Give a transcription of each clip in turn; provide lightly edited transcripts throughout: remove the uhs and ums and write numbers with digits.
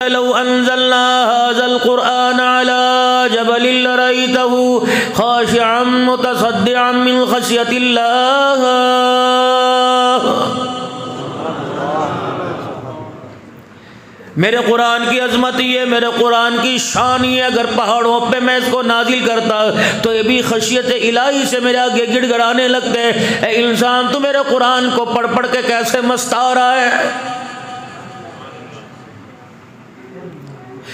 लौ अंज़लना हाज़ल क़ुरआन अला जबलिन लरअयतहु ख़ाशिअन मुतसद्दिअन मिन ख़श्यतिल्लाह। मेरे कुरान की अजमत ये, मेरे कुरान की शान ये, अगर पहाड़ों पे मैं इसको नाजिल करता तो ये भी खशियत इलाही से मेरे आगे गिड़गड़ाने लगते। ए इंसान, तू मेरे कुरान को पढ़ पढ़ के कैसे मस्ता रहा है।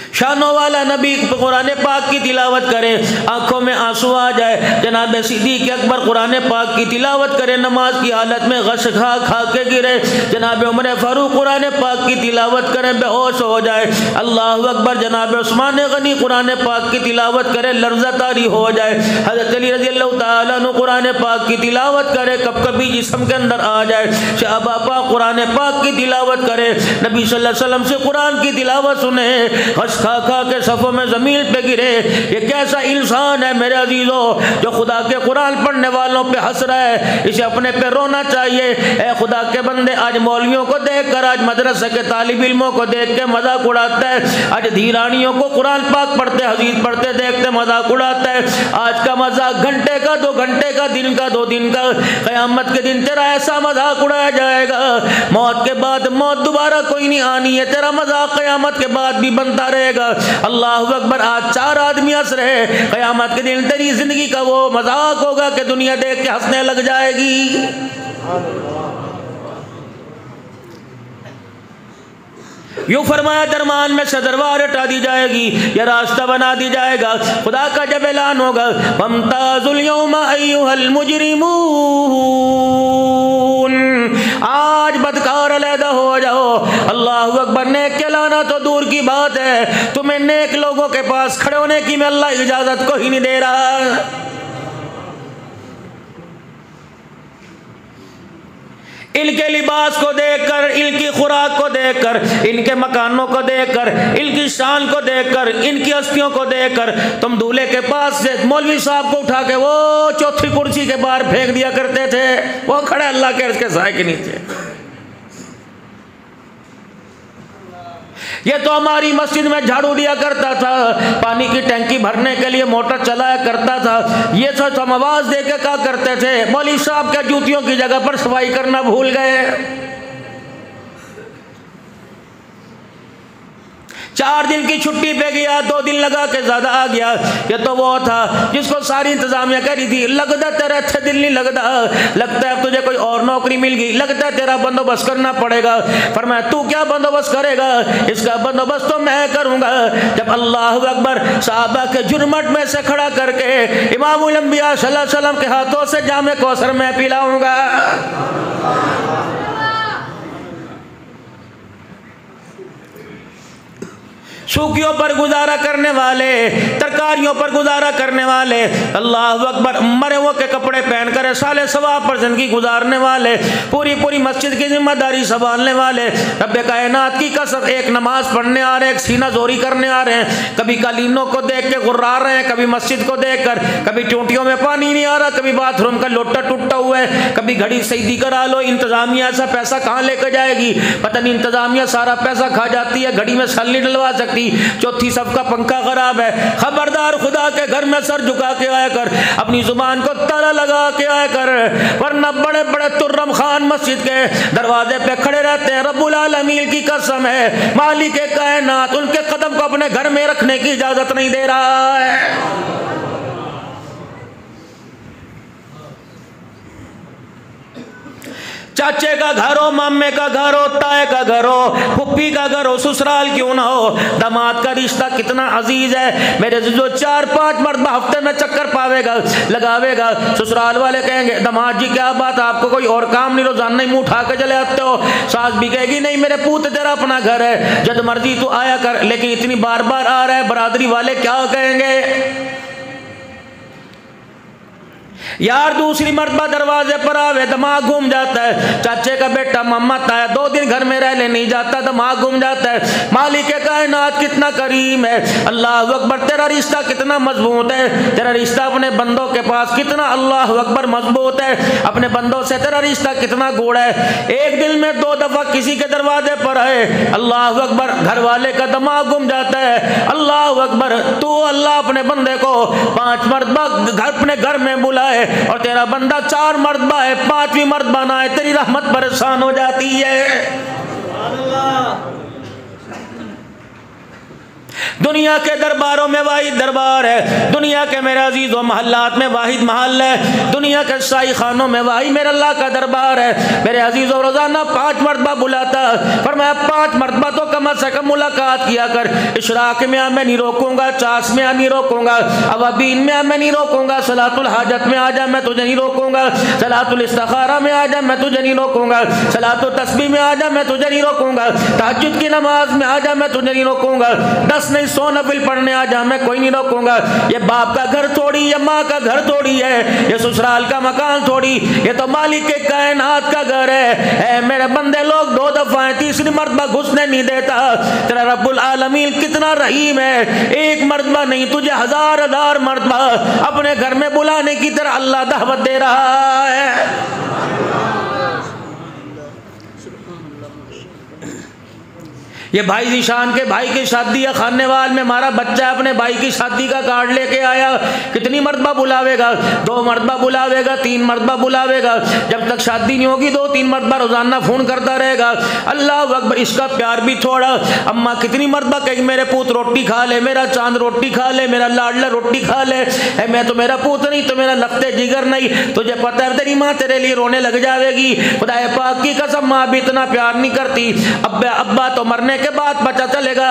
शानों वाला नबी कुरान पाक की तिलावत करे, आंखों में आंसू आ जाए। जनाब सिद्दीक़ अकबर कुरान पाक की तिलावत करे, नमाज की हालत में गश खा खा के गिरे। जनाब उमर फारूक कुरान पाक की तिलावत करे, बेहोश हो जाए। अल्लाह अकबर। जनाब उस्मान गनी कुरान पाक की तिलावत करे, लर्ज़ा तारी हो जाए। हज़रत अली रज़ियल्लाहु ताला अन्हु कुरान पाक की तिलावत करे, कब कभी जिस्म के अंदर आ जाए। शाह बापा कुरान पाक की तिलावत करे, नबी सल्लल्लाहु अलैहि वसल्लम से कुरान की तिलावत सुने, गश खा खा के सफ़ों में ज़मीन पे गिरे। ये कैसा इंसान है मेरे अजीज़ों, जो खुदा के कुरान पढ़ने वालों पे हंस रहा है। इसे अपने पे रोना चाहिए। ए खुदा के बंदे, आज मौलवियों को देख कर, आज मदरसे के तालिब इल्मों को देख के मजाक उड़ाता है। आज धीरानियों को कुरान पाक पढ़ते, हदीस पढ़ते देखते मजाक उड़ाता है। आज का मजाक घंटे का, 2 घंटे का, दिन का, 2 दिन का। क़यामत के दिन तेरा ऐसा मजाक उड़ाया जाएगा, मौत के बाद मौत दोबारा कोई नहीं आनी है। तेरा मजाक क़यामत के बाद भी बनता रहेगा। अल्लाह अकबर। आज 4 आदमी हंस रहे, क़यामत के दिन तेरी जिंदगी का वो मजाक होगा कि दुनिया देख के हंसने लग जाएगी। यूं फरमाया, दरमान में से दरबार हटा दी जाएगी, यह रास्ता बना दी जाएगा। खुदा का जब ऐलान होगा, वम्ताज़ुल यौमा अय्युहल मुजरिमून, आज बदकार अलहदा हो जाओ। अल्लाह अकबर। नेक के लाना तो दूर की बात है, तुम्हें नेक लोगों के पास खड़े होने की मैं अल्लाह इजाजत को ही नहीं दे रहा। इनके लिबास को देखकर, इनकी खुराक को देखकर, इनके मकानों को देखकर, इनकी शान को देखकर, इनकी हस्तियों को देखकर तुम दूल्हे के पास से मौलवी साहब को उठा के वो चौथी कुर्सी के बाहर फेंक दिया करते थे। वो खड़े अल्लाह के अर्श के साए के नीचे। ये तो हमारी मस्जिद में झाड़ू दिया करता था, पानी की टंकी भरने के लिए मोटर चलाया करता था। ये सब हम आवाज दे के कहा करते थे, मौलवी साहब के जूतियों की जगह पर सफाई करना भूल गए। 4 दिन की छुट्टी पे गया, 2 दिन लगा के ज्यादा आ गया। ये तो वो था जिसको सारी इंतजामिया करी थी। लगता तेरा अच्छा दिल नहीं लगता, लगता है तुझे कोई और नौकरी मिल गई, लगता है तेरा बंदोबस्त करना पड़ेगा। फरमाया, तू क्या बंदोबस्त करेगा, इसका बंदोबस्त तो मैं करूंगा। जब अल्लाह अकबर साहबा के जुर्मट में से खड़ा करके इमामुल अंबिया सल्लल्लाहु अलैहि वसल्लम के हाथों से जामे कौसर मैं पिलाऊंगा। सूखियों पर गुजारा करने वाले, तरकारियों पर गुजारा करने वाले, अल्लाह अकबर, मरे हुए के कपड़े पहनकर साले सवाब पर जिंदगी गुजारने वाले, पूरी पूरी मस्जिद की जिम्मेदारी संभालने वाले, रब्बे कायनात की कसम, एक नमाज पढ़ने आ रहे हैं, एक सीना जोरी करने आ रहे हैं, कभी कालीनों को देख के गुर्रा रहे हैं, कभी मस्जिद को देख कर, कभी टूटियों में पानी नहीं आ रहा, कभी बाथरूम का लोटा टूटा हुआ है, कभी घड़ी सही करा लो। इंतजामिया ऐसा पैसा कहाँ लेकर जाएगी, पता नहीं। इंतजामिया सारा पैसा खा जाती है, घड़ी में सल नहीं डलवा सकती। चौथी सबका पंखा खराब है। खबरदार, खुदा के घर में सर झुका के आया कर, अपनी जुबान को ताला लगा के आया कर, वरना बड़े बड़े तुर्रम खान मस्जिद के दरवाजे पे खड़े रहते हैं। रब्बुल आलमीन की कसम है, मालिक कायनात उनके कदम को अपने घर में रखने की इजाजत नहीं दे रहा है। चाचे का घर हो, मामे का घर हो, ताए का घर हो, फुप्पी का घर हो, ससुराल क्यों ना हो, दामाद का रिश्ता कितना अजीज है। मेरे जो 4-5 मर्तबा हफ्ते में चक्कर पावेगा, लगावेगा, ससुराल वाले कहेंगे, दामाद जी क्या बात, आपको कोई और काम नहीं, रोजाना ही मुंह उठा के चले आते हो। सास भी कहेगी, नहीं मेरे पूत तेरा अपना घर है, जब मर्जी तू आया कर, लेकिन इतनी बार बार आ रहा है, बरादरी वाले क्या कहेंगे। यार दूसरी मर्तबा दरवाजे पर आवे दिमाग घूम जाता है। चाचे का बेटा मोहम्मद आया, 2 दिन घर में रहने नहीं जाता, दिमाग घूम जाता है। मालिक कायनात कितना करीम है, अल्लाह अकबर, तेरा रिश्ता कितना मजबूत है, तेरा रिश्ता अपने बंदों के पास कितना अल्लाह अकबर मजबूत है, अपने बंदों से तेरा रिश्ता कितना गूढ़ है। एक दिन में 2 दफा किसी के दरवाजे पर आए, अल्लाह अकबर, घर वाले का दिमाग घूम जाता है। अल्लाह अकबर, तू अल्लाह अपने बंदे को 5 मरतबा अपने घर में बुलाए और तेरा बंदा 4 मरतबा है, 5वीं मरतबा ना है, तेरी रहमत परेशान हो जाती है। दुनिया के दरबारों में वाहिद दरबार है, दुनिया के मेरे अजीजों महल्लात में वाहिद महल है, दुनिया के शाही खानों में वाहिद मेरे अल्लाह का दरबार है। मेरे अजीजों रोजाना 5 मरतबा बुलाता, पर मैं 5 मरतबा तो कम से कम मुलाकात किया कर। इशराक में मैं नहीं रोकूंगा, चास में नहीं रोकूंगा, अवाबीन में मैं नहीं रोकूंगा, सलातुल हाजत में आ जा मैं तुझे नहीं रोकूंगा, सलातुल इस्तिखारा में आ जा मैं तुझे नहीं रोकूंगा, सलातुल तस्बीह में आ जा मैं तुझे नहीं रोकूंगा, तहज्जुद की नमाज में आ जा मैं तुझे नहीं रोकूंगा, 10 नहीं 100 नफिल पढ़ने आ जा मैं कोई नहीं रोकूंगा। ये बाप का घर थोड़ी, ये माँ का घर थोड़ी है, ये ससुराल का मकान थोड़ी, ये तो मालिक के कायनात का घर है। मेरे बंदे लोग 2 दफा 3री मरतबा घुसने नहीं देता। तेरा रब्बुल आलमीन कितना रहीम है, 1 मरतबा नहीं तुझे 1000 मरतबा अपने घर में बुलाने की तरह अल्लाह दावत दे रहा है। ये भाई जीशान के भाई की शादी है, खानेवाल में हमारा बच्चा अपने भाई की शादी का कार्ड लेके आया, कितनी मरतबा बुलावेगा? 2 मरतबा बुलावेगा, 3 मरतबा बुलावेगा, जब तक शादी नहीं होगी 2-3 मरतबा रोजाना फोन करता रहेगा। अल्लाह अकबर, इसका प्यार भी थोड़ा। अम्मा कितनी मरतबा कहेगी मेरे पुत रोटी खा ले, मेरा चांद रोटी खा ले, मेरा लाडला रोटी खा ले, मैं तो मेरा पुत नहीं तो मेरा लखते जिगर नहीं, तुझे पता है तेरी माँ तेरे लिए रोने लग जाएगी। खुदा पाक की कसम, माँ भी इतना प्यार नहीं करती। अब्बा तो मरने के बाद पता चलेगा।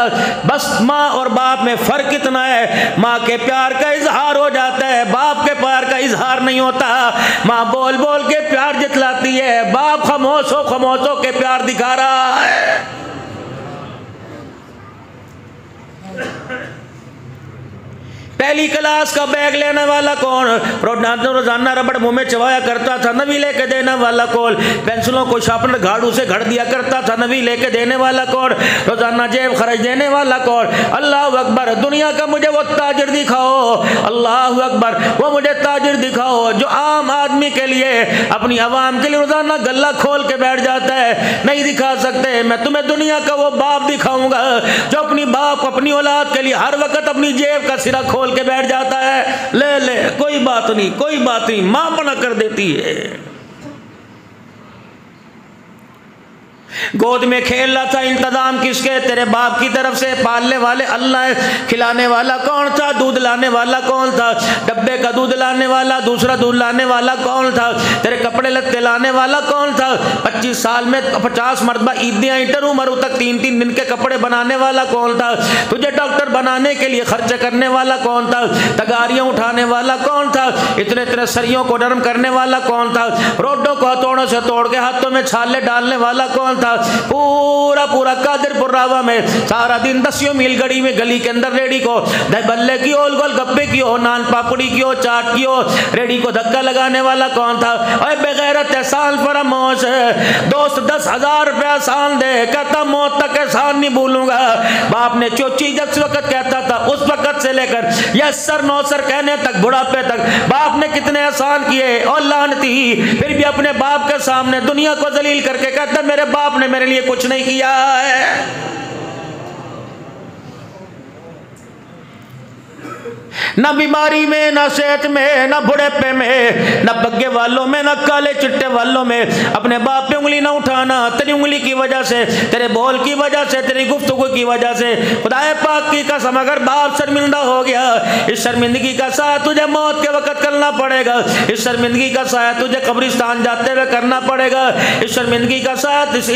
बस माँ और बाप में फर्क इतना है, माँ के प्यार का इजहार हो जाता है, बाप के प्यार का इजहार नहीं होता। माँ बोल बोल के प्यार जितलाती है, बाप खामोशों के प्यार दिखा रहा है। पहली क्लास का बैग लेने वाला कौन? रोजाना रबड़ मुंह में चबाया करता था, नवी लेके देने वाला कौन? पेंसिलों को शार्पनर झाड़ू से घड़ दिया करता था, नवी लेके देने वाला कौन? रोजाना जेब खर्च देने वाला कौन? अल्लाह अकबर, दुनिया का मुझे वो ताजिर दिखाओ, अल्लाह अकबर, वो मुझे ताजिर दिखाओ जो आम आदमी के लिए, अपनी आवाम के लिए रोजाना गला खोल के बैठ जाता है। नहीं दिखा सकते। मैं तुम्हें दुनिया का वो बाप दिखाऊंगा जो अपनी बाप अपनी औलाद के लिए हर वक्त अपनी जेब का सिरा खोल के बैठ जाता है। ले कोई बात नहीं, मां मना कर देती है। गोद में खेल रहा था, इंतजाम किसके? तेरे बाप की तरफ से। पालने वाले अल्लाह है। खिलाने वाला कौन था? दूध लाने वाला कौन था? डब्बे का दूध लाने वाला, दूसरा दूध लाने वाला कौन था? तेरे कपड़े लत्ते लाने वाला कौन था? 25 साल में 50 मरतबा ईदियाँ इंटर उम्र तक 3-3 दिन के कपड़े बनाने वाला कौन था? तुझे डॉक्टर बनाने के लिए खर्च करने वाला कौन था? तगारियाँ उठाने वाला कौन था? इतने सरियों को नरम करने वाला कौन था? रोडों को हथौड़ों से तोड़ के हाथों में छाले डालने वाला कौन था? पूरा कादिरपुर रावा में सारा दिन 10 मील गड़ी में गली के अंदर रेडी को बल्ले की हो, गोल गप्पे की हो, नान पापड़ी की हो, चाट की हो, रेडी को धक्का लगाने वाला कौन था? अरे बेगैरत एहसान फरामोश है। दोस्त 10,000 रुपया एहसान दे, कहता मौत तक एहसान नहीं भूलूंगा। बाप ने चोची जिस वक्त कहता था उस वक्त से लेकर यस्सर नौसर कहने तक, बुढ़ापे तक बाप ने कितने एहसान किए। और लानती फिर भी अपने बाप के सामने दुनिया को जलील करके कहता मेरे बाप ने मेरे लिए कुछ नहीं किया है। न बीमारी में, न सेहत में, न बुढ़ेपे में, न बग्गे वालों में, न काले चिट्टे वालों में अपने बाप पे उंगली न उठाना। तेरी उंगली की वजह से, तेरे बोल की वजह से, तेरी गुफ्तगू की वजह से खुदाए पाक की कसम अगर बाप शर्मिंदा हो गया, इस शर्मिंदगी का साया तुझे मौत के वक्त करना पड़ेगा। इस शर्मिंदगी का साया तुझे कब्रिस्तान जाते हुए करना पड़ेगा। इस शर्मिंदगी का साया, इस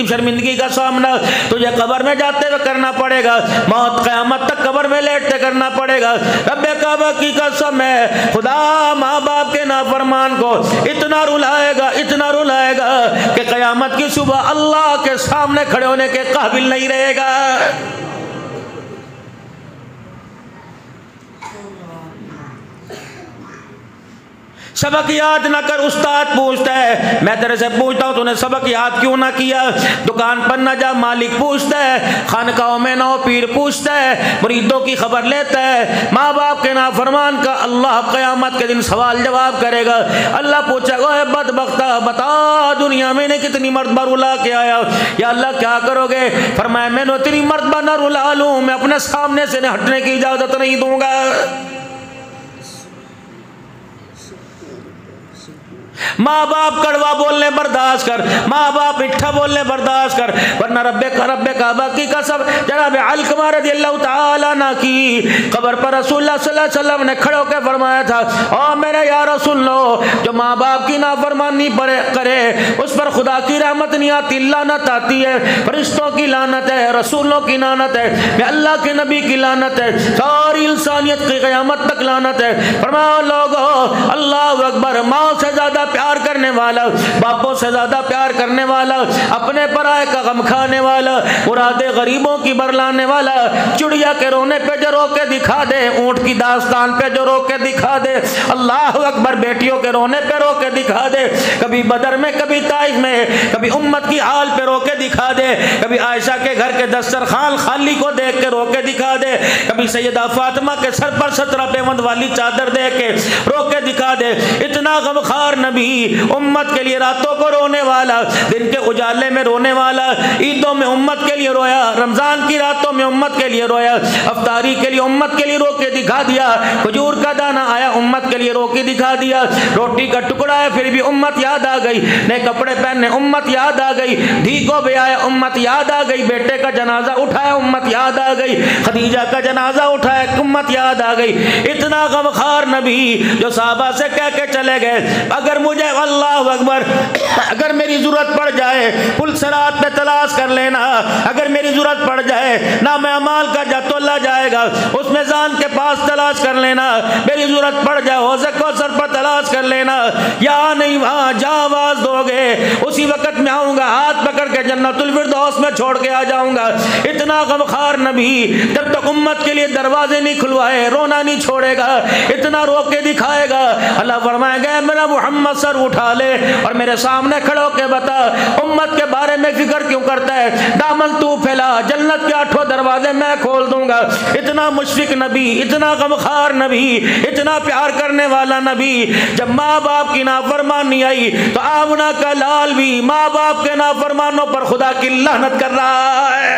शर्मिंदगी का सामना तुझे कब्र में जाते हुए करना पड़ेगा। मौत क़यामत तक कब्र में लेटते करना पड़ेगा। रब्बे काबा की कसम है, खुदा माँ बाप के नाफरमान को इतना रुलाएगा कि क़यामत की सुबह अल्लाह के सामने खड़े होने के काबिल नहीं रहेगा। सबक याद ना कर, उस्ताद पूछता है मैं तेरे से पूछता हूँ तूने सबक याद क्यों ना किया। दुकान पर ना जा, मालिक पूछता है, खानकाहों में ना हो, पीर पूछता है, मुरीदों की खबर लेता है। माँ बाप के नाफरमान का अल्लाह क़यामत के दिन सवाल जवाब करेगा। अल्लाह पूछेगा ओए बदबख्ता बता दुनिया में ने कितनी मर्तबा रुला के आया। या अल्लाह क्या करोगे? फरमाया मैंने तेरी मर्तबा न रुला लूँ, मैं अपने सामने से हटने की इजाजत नहीं दूंगा। माँ बाप कड़वा बोलने बर्दाश्त कर, माँ बाप मिठा बोलने बर्दाश्त कर, वरना रब्बे काबा की कसम जनाब अलकमा रज़ियल्लाहु ताला ना की कब्र पर रसूलुल्लाह सल्लल्लाहु अलैहि वसल्लम ने खड़े होकर फरमाया था ओ मेरे यारो सुन लो, जो माँ बाप की नाफरमानी करे उस पर खुदा की रहमत नहीं आती, लानत आती है, फरिश्तों की लानत है, रसूलों की लानत है, अल्लाह के नबी की लानत है, सारी इंसानियत की क़यामत तक लानत है। फरमाओ लोगो अल्लाह अकबर, माँ से ज़्यादा प्यार करने वाला, बापों से ज्यादा प्यार करने वाला, अपने पराये का गम खाने वाला, मुरादे गरीबों की बरलाने वाला, चिड़िया के रोने पे जो रो के दिखा दे, ऊंट की दास्तान पे जो रो के दिखा दे, अल्लाह अकबर बेटियों के रोने पे रो के दिखा दे, कभी बदर में, कभी ताइफ में, कभी उम्मत की हाल पे रो के दिखा दे, कभी आयशा के घर के दस्तरखान खाली को देख के रो के दिखा दे, कभी सैयदा फातिमा के सर पर 17 पेवंद वाली चादर दे के रो के दिखा दे। इतना गमखार नबी, उम्मत के लिए रातों को रोने वाला, दिन के उजाले में रोने वाला, ईदों में उम्मत के लिए रोया, रमजान की रातों में उम्मत के लिए रोया, अफ्तारी के लिए उम्मत के लिए रो के दिखा दिया, खजूर का दाना आया उम्मत के लिए रो के दिखा दिया, रोटी का टुकड़ा है फिर भी उम्मत याद आ गई, नए कपड़े पहनने उम्मत याद आ गई, धी को ब्याया उम्मत याद आ गई, बेटे का जनाजा उठाया उम्मत याद आ गई, खदीजा का जनाजा उठाया उम्मत याद आ गई। इतना गमखार नबी जो साहबा से कह के चले गए अगर मुझे अल्लाह अकबर अगर मेरी जरूरत पड़ जाए पुल सरात पे तलाश कर लेना, अगर मेरी जरूरत पड़ जाए ना मैं अमाल का जतोल्ला जाएगा उस मैदान के पास तलाश कर लेना, मेरी जरूरत पड़ जाए हौज़ कौसर पर तलाश कर लेना, या नहीं वहाँ जा आवाज दोगे उसी वक्त में आऊँगा, हाथ पकड़ के जन्नतुल फिरदौस में छोड़ के आ जाऊँगा। इतना गमखार नबी जब तक उम्मत के लिए दरवाजे नहीं खुलवाए रोना नहीं छोड़ेगा, इतना रो के दिखाएगा। अल्लाह फरमाएगा मेरा मोहम्मद सर उठा ले और मेरे सामने खड़े होके बता उम्मत के बारे में फिक्र क्यों करता है, दामन तू फैला, जन्नत के 8 दरवाजे मैं खोल दूंगा। इतना मुशफिक नबी, इतना गमखार नबी, इतना प्यार करने वाला नबी। जब माँ बाप की नाफरमानी आई तो आमना का लाल भी माँ बाप के नाफरमानों पर खुदा की लानत कर रहा है।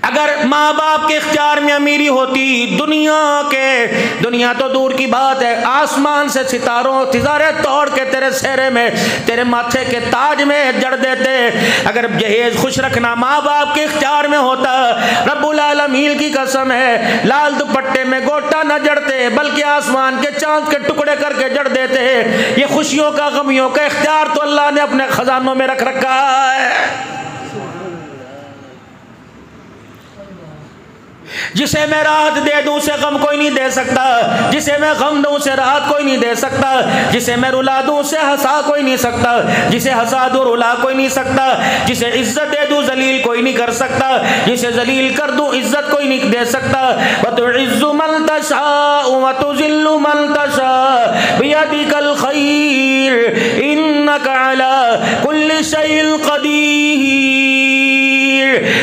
अगर माँ बाप के इख्तियार में अमीरी होती, दुनिया तो दूर की बात है, आसमान से सितारे तोड़ के तेरे सेहरे में, तेरे माथे के ताज में जड़ देते। अगर जहेज खुश रखना माँ बाप के इख्तियार में होता, रब्बुल आलमीन की कसम है लाल दुपट्टे में गोटा न जड़ते बल्कि आसमान के चांद के टुकड़े करके जड़ देते। ये खुशियों का गमियों का इख्तियार तो अल्लाह ने अपने खजानों में रख रखा है। जिसे मैं राहत दे दूं उसे गम कोई नहीं दे सकता, जिसे मैं गम दूं उसे राहत कोई नहीं दे सकता, जिसे मैं रुला दूं उसे हंसा कोई नहीं सकता, जिसे हंसा दूं रुला कोई नहीं सकता, जिसे इज्जत दे दूं जलील कोई नहीं कर सकता, जिसे जलील कर दूं इज्जत कोई नहीं दे सकता। वतुइज्जु मन तशाउ वतुज़िल्लु मन तशाउ बियदिकल खैर इन्नका अला कुल्लि शैइन क़दीर।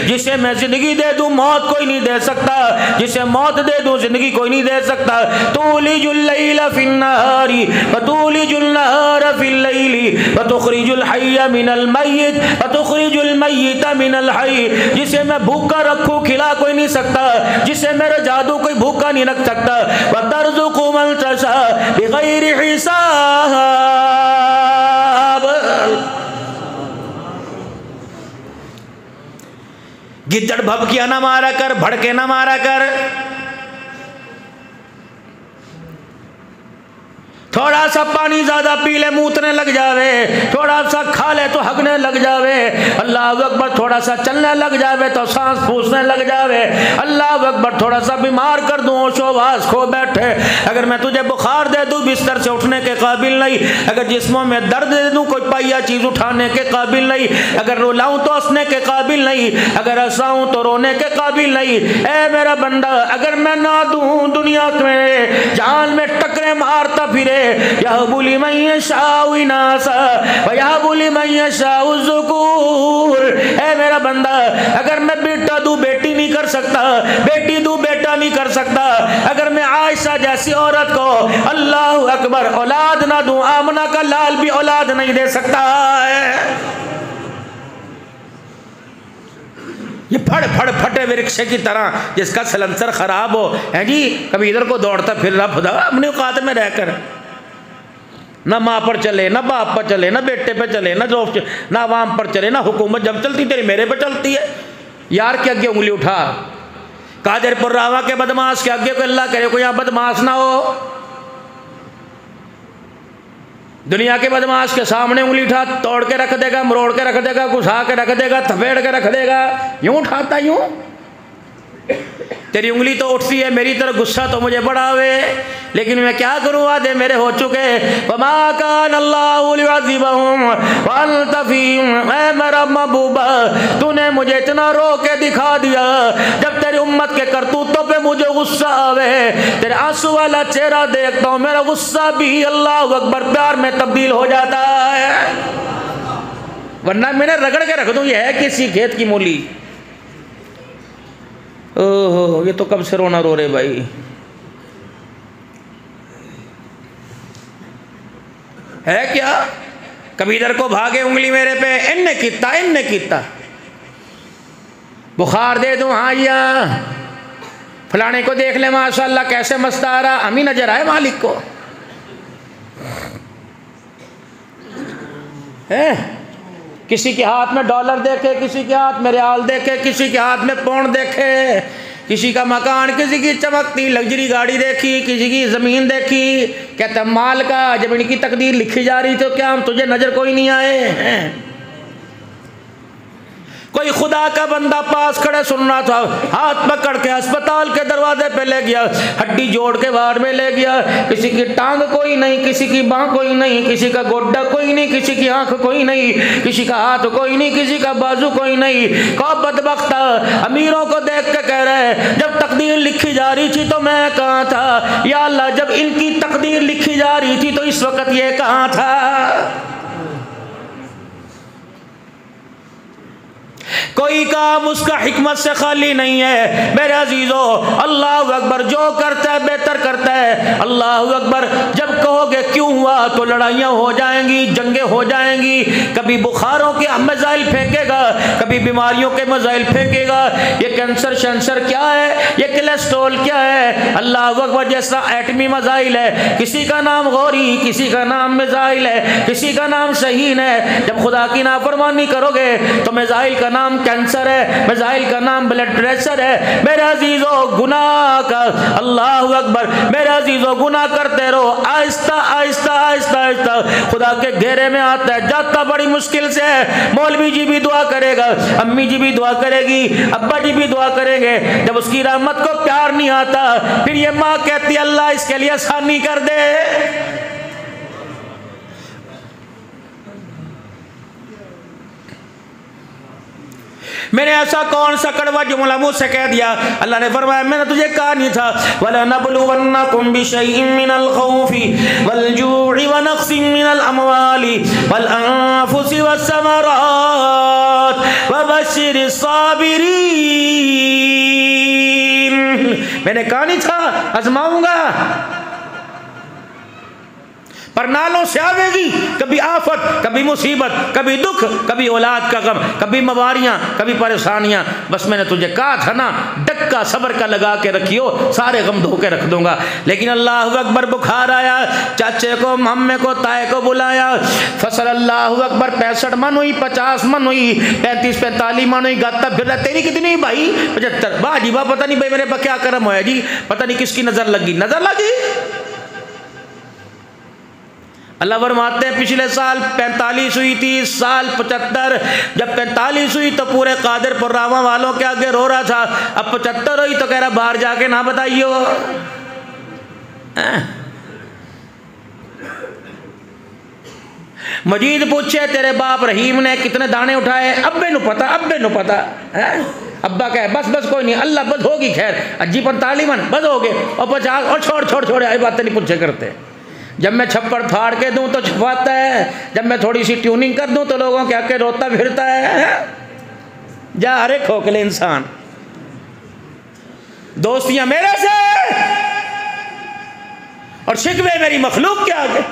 जिसे मैं जिंदगी दे दूं मौत कोई नहीं दे सकता, जिसे मौत दे दूं जिंदगी कोई नहीं दे सकता। तूलिजुल लैला फिन नहारी व तूलिजुल नहारा फिल लैली व तुखरिजुल हय्य मिनल मय्यित व तुखरिजुल मय्यिता मिनल हय्य। जिसे मैं भूखा रखूं खिला कोई नहीं सकता, जिसे मेरा जादू कोई भूखा नहीं रख सकता। व तर्ज़ुक़ु मन तशा बिग़ैरि हिसाब। गिद्दड़ भभकिया ना मारा कर, भड़के ना मारा कर, थोड़ा सा पानी ज्यादा पी ले मूतने लग जावे, थोड़ा सा खा ले तो भागने लग जावे, अल्लाह अकबर थोड़ा सा चलने लग जावे तो सांस फूसने लग जावे, अल्लाह अकबर थोड़ा सा बीमार कर दूँ शोबास खो बैठे, अगर मैं तुझे बुखार दे दूँ बिस्तर से उठने के काबिल नहीं, अगर जिस्मों में दर्द दे दूँ कोई पहिया चीज़ उठाने के काबिल नहीं, अगर रुलाऊँ तो हंसने के काबिल नहीं, अगर हंसाऊँ तो रोने के काबिल नहीं। ए मेरा बंदा, अगर मैं ना दूँ दुनिया में जान में टकरे मारता फिरे, यह बुली मैं शाह इनासा यह बुली मैं शाह ज़ुकूर। ए मेरा बंदा, अगर मैं बेटा दूँ बेटी नहीं कर सकता, बेटी दूँ बेटा नहीं कर सकता, अगर मैं आयशा जैसी औरत को अल्लाह अकबर औलाद ना दूँ, आमना का लाल भी औलाद नहीं दे सकता है। ये फटे वृक्ष की तरह जिसका सलेंसर खराब हो है जी, कभी इधर को दौड़ता फिर रहा खुदा अपनी औकात में रहकर, ना माँ पर चले, ना बाप पर चले, ना बेटे पे चले, ना दोस्त, ना आवाम पर चले, ना हुकूमत जब चलती तेरी मेरे पे चलती है। यार के आगे उंगली उठा, कादरपुर रावा के बदमाश के आगे को अल्लाह करे कोई यहाँ बदमाश ना हो। दुनिया के बदमाश के सामने उंगली उठा, तोड़ के रख देगा, मरोड़ के रख देगा, घुसा के रख देगा, थपेड़ के रख देगा, यूं उठाता यूं। तेरी उंगली तो उठती है, मेरी तरफ गुस्सा तो मुझे बढ़ावे, लेकिन मैं क्या करूँ, वादे मेरे हो चुके। वमा कान अल्लाहु लियुअज़्ज़िबहुम व अंत फ़ीहिम, ऐ मेरा महबूबा तूने मुझे इतना रो के दिखा दिया, जब तेरी उम्मत के करतूतों पे मुझे गुस्सा आवे, तेरे आंसू वाला चेहरा देखता हूँ, मेरा गुस्सा भी अल्लाह अकबर प्यार में तब्दील हो जाता है, वरना मैंने रगड़ के रख दूँ। ये है किसी खेत की मूली। ओहो, ये तो कब से रोना रो रहे भाई। है क्या, कभी इधर को भागे उंगली मेरे पे, इन्ने किता बुखार दे दूं, हाँ या फलाने को देख ले माशाल्लाह कैसे मस्त आ रहा, हम ही नजर आए मालिक को। है किसी के हाथ में डॉलर देखे, किसी के हाथ में रियाल देखे, किसी के हाथ में पौंड देखे, किसी का मकान, किसी की चमकती लग्जरी गाड़ी देखी, किसी की ज़मीन देखी, कहते माल का जब इनकी तकदीर लिखी जा रही तो क्या हम तुझे नज़र कोई नहीं आए हैं। कोई खुदा का बंदा पास खड़े सुन रहा था, हाथ पकड़ के अस्पताल के दरवाजे पे ले गया, हड्डी जोड़ के वार्ड में ले गया, किसी की टांग कोई नहीं, किसी की बाँह कोई नहीं, किसी का गोड्डा कोई नहीं, किसी की आंख कोई नहीं, किसी का हाथ कोई नहीं, किसी का बाजू कोई नहीं। कौन बदबख्ता अमीरों को देख के कह रहे हैं जब तकदीर लिखी जा रही थी तो मैं कहाँ था, या अल्लाह जब इनकी तकदीर लिखी जा रही थी तो इस वक्त ये कहाँ था। कोई काम उसका हिकमत से खाली नहीं है मेरे अजीजों। अल्लाह अकबर, जो करता है बेहतर करता है। अल्लाह अकबर, जब कहोगे क्यों हुआ तो लड़ाइयाँ हो जाएंगी, जंगें हो जाएंगी, कभी बुखारों के मज़ाइल फेंकेगा, कभी बीमारियों के मज़ाइल फेंकेगा। ये कैंसर शैंसर क्या है, ये कोलेस्ट्रॉल क्या है, अल्लाह अकबर जैसा एटमी मज़ाइल है, किसी का नाम गौरी, किसी का नाम मिज़ाइल है, किसी का नाम शहीन है। जब खुदा की नाफरमानी करोगे तो मिज़ाइल का नाम कैंसर है, मिज़ाइल का नाम ब्लड प्रेशर है। मेरे अजीजों गुनाह का, अल्लाह अकबर, मेरे अजीजों गुनाह करते रहो, आहिस्ता आहिस्ता आहिस्ता आहिस्ता खुदा के घेरे में आता है, जाता बड़ी मुश्किल से है। मौलवी जी भी दुआ करेगा, अम्मी जी भी दुआ करेगी, अब्बा जी भी दुआ करेंगे। जब उसकी रहमत को प्यार नहीं आता फिर ये माँ कहती है अल्लाह इसके लिए आसानी कर दे। मैंने ऐसा कौन सा कड़वा जुमला मुँह से कह दिया। अल्लाह ने फरमाया मैंने तुझे कहा नहीं था, वलनबलुवन्नकुम बिशैइन मिनल खौफि वल जू'i व नक़्सिन मिनल अमवालि वल अनफुसि वस्समरात वबश्शिरिस साबिरीन। मैंने कहा नहीं था आजमाऊंगा, परनालों से आवेगी, कभी आफत, कभी मुसीबत, कभी दुख, कभी औलाद का गम, कभी मवारियाँ, कभी परेशानियाँ। बस मैंने तुझे कहा था ना, डक्का सब्र का लगा के रखियो, सारे गम धो के रख दूंगा। लेकिन अल्लाह अकबर, बुखार आया, चाचे को, मम्मे को, ताए को बुलाया, फसल अल्लाह अकबर 65 मन हुई, 50 मन हुई, 35-45 मन हुई, गाता फिर रहा। तेरी कितनी भाई? 75। वाह जी वाह, पता नहीं भाई मेरे पर क्या करम होया जी, पता नहीं किसकी नजर लगी, नजर लगी। अल्लाह फरमाते हैं पिछले साल 45 हुई थी, इस साल 75। जब 45 हुई तो पूरे कादिर पुर्रावा वालों के आगे रो रहा था, अब 75 हुई तो कह रहा बाहर जाके ना बताइयो। मजीद पूछे तेरे बाप रहीम ने कितने दाने उठाए, अब्बे नु पता, अब्बे नु पता है। अब्बा कहे बस बस कोई नहीं, अल्लाह बस होगी खैर, अज्जी 45 बस हो गए, और 50 और छोड़ छोड़ छोड़, आई बातें नहीं पूछे करते। जब मैं छप्पड़ फाड़ के दूं तो छुपाता है, जब मैं थोड़ी सी ट्यूनिंग कर दूं तो लोगों के आके रोता फिरता है। जा अरे खोखले इंसान, दोस्तियां मेरे से और शिकवे मेरी मखलूक के आगे,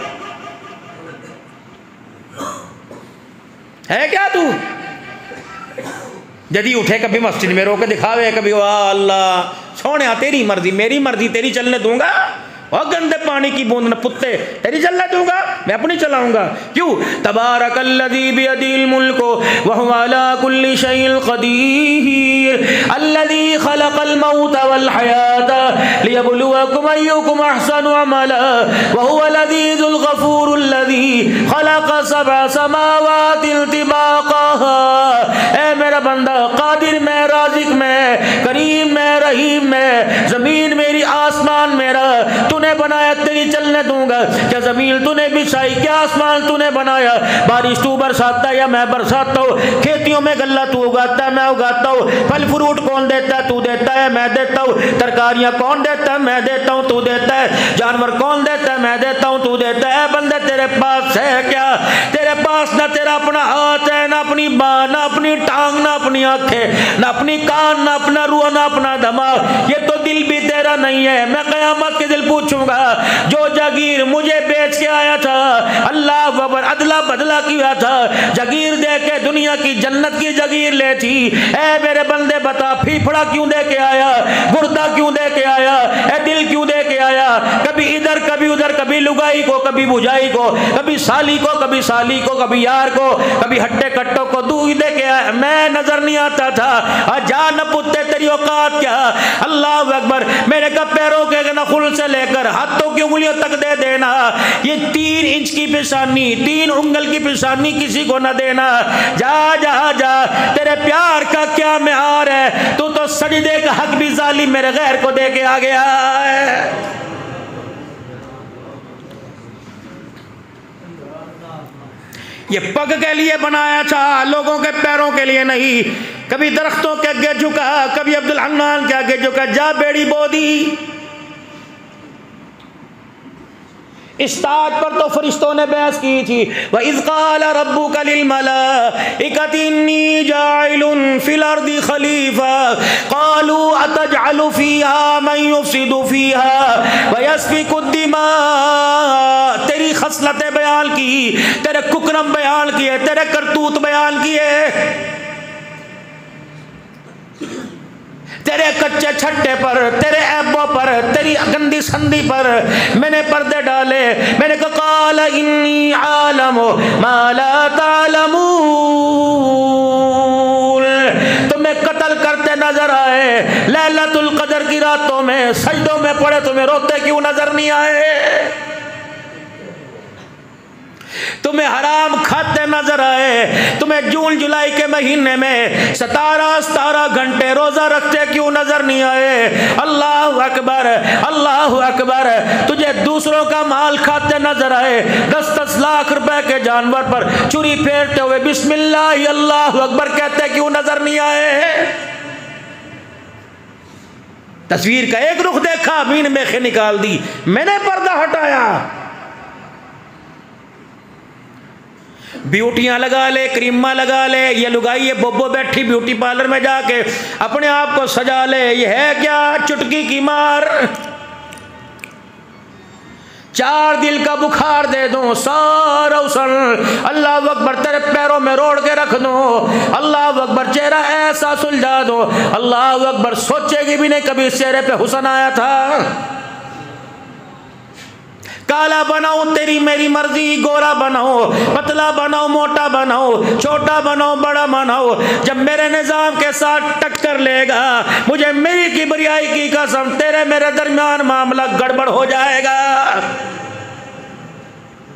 है क्या तू? यदि उठे कभी मस्जिद में रोके दिखावे, कभी वाह अल्लाह सोने तेरी मर्जी, मेरी मर्जी तेरी चलने दूंगा, और गंदे पानी की बूंद न पुत्ते तेरी चलने दूंगा, मैं अपनी चलाऊंगा। क्यों? तबारकल्लज़ी बियदिल मुल्कु व हुवा अला कुल्ली शैइन क़दीर अल्लज़ी खलक़ल मौत वल हयाता लियब्लुवकुम अय्युकुम अहसनु अमला व हुवल अज़ीज़ुल गफ़ूरुल लज़ी खलक़ सबअ समावाति तिबाक़ा। ऐ मेरा बंदा, कादिर मैं, राज़िक मैं, करीम मैं, रहीम मैं, ज़मीन मेरी आसमान मेरा, तूने बनाया तेरी चलने दूंगा। क्या जमीन तूने बिछाई, क्या आसमान तूने बनाया, बारिश तू बरसाता या मैं बरसाता हूँ, खेतियों में गल्ला तू उगाता है मैं उगाता हूँ, फल फ्रूट कौन देता है, तू देता है मैं देता हूँ, तरकारियाँ कौन देता है मैं देता हूँ तू देता है, जानवर कौन देता है मैं देता हूँ तू देता है। बंदे तेरे पास है क्या? तेरे पास ना तेरा अपना हाथ है, ना अपनी बाँ, ना अपनी टांग, ना अपनी आंखें, ना अपनी कान, ना अपना रूह, ना अपना दिमाग, ये तो दिल भी तेरा नहीं है। मैं क़यामत के दिल पूछूंगा, जो जागीर मुझे बेच के आया था, अल्लाह अकबर, अदला बदला किया था, जागीर दे के दुनिया की जन्नत की जागीर ले थी। ऐ मेरे बंदे बता, फीफड़ा क्यों दे के आया, गुर्दा क्यों दे के आया, ऐ दिल क्यों दे के आया? कभी इधर कभी उधर, कभी लुगाई को कभी बुझाई को, कभी साली को कभी साली को, कभी यार को, कभी हट्टे कट्टों को दूध दे के आया। मैं नजर नहीं आता था, जा न पुत्ते तेरी औकात क्या। अल्लाह अकबर, मेरे का पैरों के नखुल से लेकर हाथों की उंगलियों तक दे देना। ये 3 इंच की पेशानी, 3 उंगल की पेशानी किसी को न देना। जा जा जा, तेरे प्यार का क्या मेहार है, तू तो सजदे का हक भी जालिम मेरे गैर को दे के आ गया है। ये पग के लिए बनाया था, लोगों के पैरों के लिए नहीं। कभी दरख्तों के आगे झुका, कभी अब्दुल हन्नान के आगे झुका, जा बेड़ी बोदी। इस ताज पर तो फरिश्तों ने बहस की थी। व इज़ क़ाला रब्बुका लिल मलाइकति इन्नी जाइलुन फिल अर्दि खलीफा क़ालू अतजअलु फ़ीहा मन युफ़सिदु फ़ीहा व यस्फ़िकु दिमा। तेरी खसलतें बयान की, तेरे कुकरम बयान किए, तेरे करतूत बयान किए, तेरे कच्चे छट्टे पर, तेरे ऐबों पर, तेरी गंदी संधि पर मैंने पर्दे डाले। मैंने कहा क़ाल इन्नी आलमु मा ला तालमून। तुम्हें कत्ल करते नजर आए लैलतुल क़द्र की रातों में, सजदों में पड़े, तुम्हें रोते क्यों नजर नहीं आए? तुम्हें हराम खाते नजर आए, तुम्हें जून जुलाई के महीने में 17 घंटे रोजा रखते क्यों नजर नहीं आए? अल्लाह अकबर, अल्लाह अकबर। तुझे दूसरों का माल खाते नजर आए, 10-10 लाख रुपए के जानवर पर छुरी फेरते हुए बिस्मिल्लाह अल्लाह अकबर कहते क्यों नजर नहीं आए? तस्वीर का एक रुख देखा, मीन मेखे निकाल दी, मैंने पर्दा हटाया। ब्यूटियां लगा ले, क्रीमा लगा ले, ये लुगाई ये बोबो बैठी ब्यूटी पार्लर में जाके अपने आप को सजा ले। ये है क्या? चुटकी की मार। 4 दिल का बुखार दे दूं, सारा उसल अल्लाह अकबर तेरे पैरों में रोड़ के रख दूं, अल्लाह अकबर चेहरा ऐसा सुलझा दो, अल्लाह अकबर सोचेगी भी नहीं कभी इस चेहरे पे हुस्न आया था। काला बनाओ तेरी मेरी मर्जी, गोरा बनाओ, पतला बनाओ, मोटा बनाओ, छोटा बनाओ, बड़ा बनाओ, जब मेरे निजाम के साथ टक्कर लेगा, मुझे मेरी किबरियाई की कसम तेरे मेरे दरमियान मामला गड़बड़ हो जाएगा।